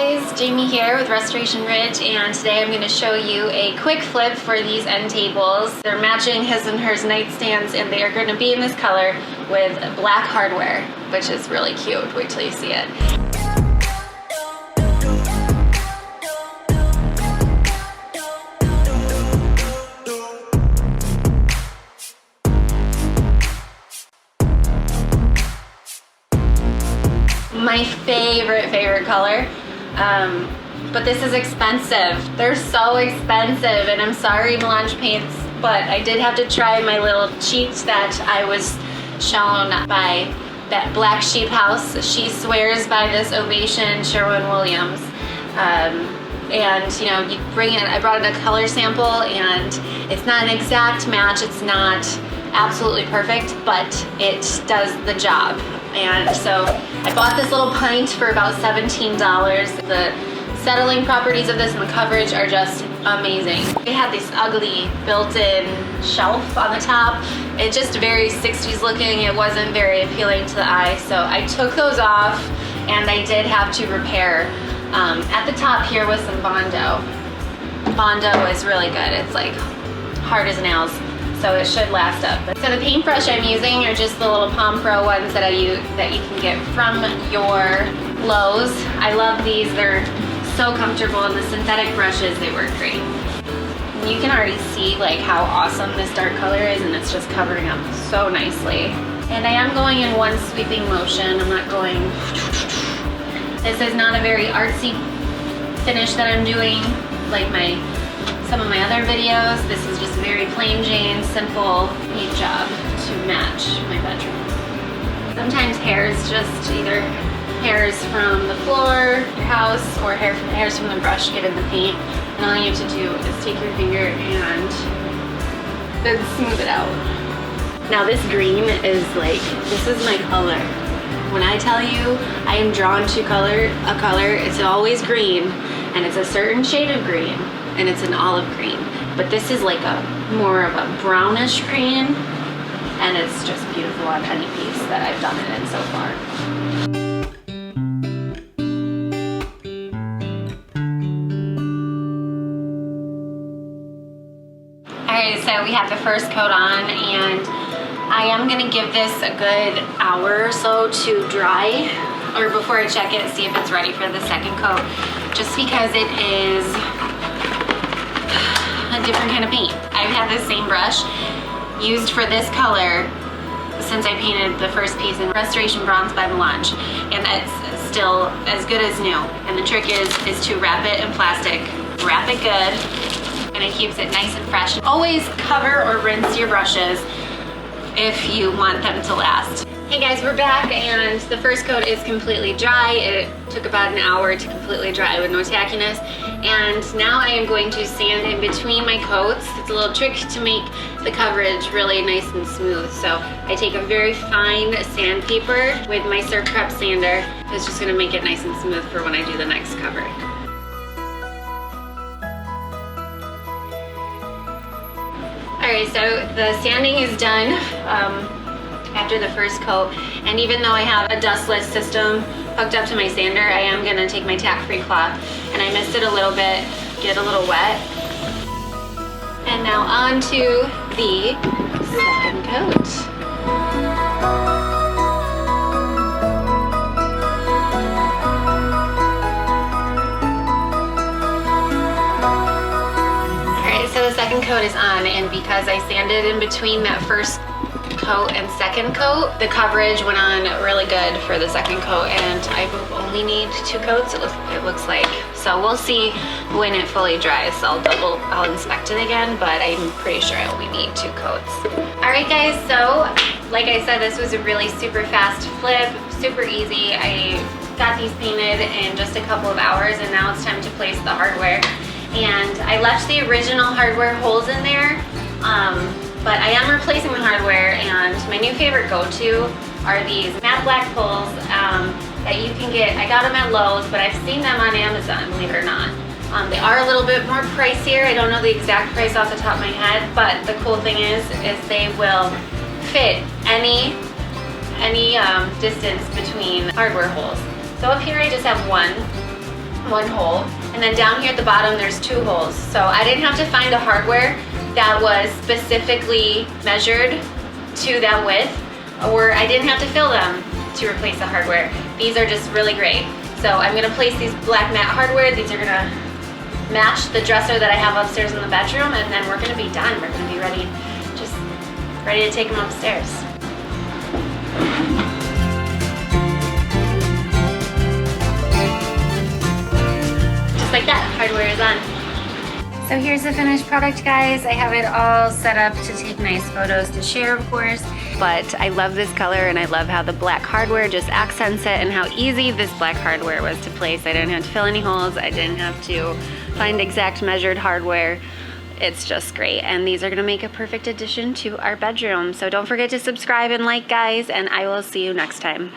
guys, Jamie here with Restoration Ridge, and today I'm going to show you a quick flip for these end tables. They're matching his and hers nightstands, and they are going to be in this color with black hardware, which is really cute. Wait till you see it. My favorite color, but this is expensive. They're so expensive, and I'm sorry, Melange Paints, but I did have to try my little cheat that I was shown by that Black Sheep House. She swears by this Ovation Sherwin Williams, and you know, you bring it. I brought in a color sample, and it's not an exact match. It's not absolutely perfect, but it does the job. And so I bought this little pint for about $17. The settling properties of this and the coverage are just amazing. It had this ugly built-in shelf on the top. It just very 60s looking. It wasn't very appealing to the eye, so I took those off, and I did have to repair at the top here with some Bondo. Bondo is really good. It's like hard as nails, so it should last up. So the paintbrush I'm using are just the little Palm Pro ones that I use that you can get from your Lowe's. I love these. They're so comfortable, and the synthetic brushes, they work great. You can already see like how awesome this dark color is, and it's just covering up so nicely. And I am going in one sweeping motion. I'm not going. This is not a very artsy finish that I'm doing like some of my other videos. This is just very plain Jane, simple paint job to match my bedroom. Sometimes hairs, just either hairs from the floor, your house, or hairs from the brush get in the paint. And all you have to do is take your finger and then smooth it out. Now this green is like, this is my color. When I tell you I am drawn to a color, it's always green, and it's a certain shade of green, and it's an olive green. But this is like more of a brownish green, and it's just beautiful on any piece that I've done it in so far. Alright, so we have the first coat on, and I am gonna give this a good hour or so to dry, or before I check it, see if it's ready for the second coat, just because it is a different kind of paint. I've had this same brush used for this color since I painted the first piece in Restoration Bronze by Melange, and it's still as good as new. And the trick is to wrap it in plastic, wrap it good, and it keeps it nice and fresh. Always cover or rinse your brushes if you want them to last. Hey guys, we're back, and the first coat is completely dry. It took about an hour to completely dry with no tackiness. And now I am going to sand in between my coats. It's a little trick to make the coverage really nice and smooth. So I take a very fine sandpaper with my Surf Prep sander. It's just gonna make it nice and smooth for when I do the next cover. Alright, so the sanding is done after the first coat, and even though I have a dustless system hooked up to my sander, I am going to take my tack-free cloth, and I mist it a little bit, get a little wet. And now on to the second coat. So the second coat is on, and because I sanded in between that first coat and second coat, the coverage went on really good for the second coat, and I will only need 2 coats, it looks like. So we'll see when it fully dries. I'll inspect it again, but I'm pretty sure I only need 2 coats. Alright guys, so like I said, this was a really super fast flip, super easy. I got these painted in just a couple of hours, and now it's time to place the hardware. And I left the original hardware holes in there, but I am replacing the hardware, and my new favorite go-to are these matte black pulls that you can get. I got them at Lowe's, but I've seen them on Amazon, believe it or not. They are a little bit more pricier. I don't know the exact price off the top of my head, but the cool thing is they will fit any distance between hardware holes. So up here I just have one, one hole. And then down here at the bottom, there's 2 holes. So I didn't have to find a hardware that was specifically measured to that width, or I didn't have to fill them to replace the hardware. These are just really great. So I'm gonna place these black matte hardware. These are gonna match the dresser that I have upstairs in the bedroom, and then we're gonna be done. We're gonna be ready, just ready to take them upstairs. Just like that, hardware is on. So here's the finished product, guys. I have it all set up to take nice photos to share, of course. But I love this color, and I love how the black hardware just accents it, and how easy this black hardware was to place. I didn't have to fill any holes. I didn't have to find exact measured hardware. It's just great, and these are gonna make a perfect addition to our bedroom. So don't forget to subscribe and like, guys, and I will see you next time.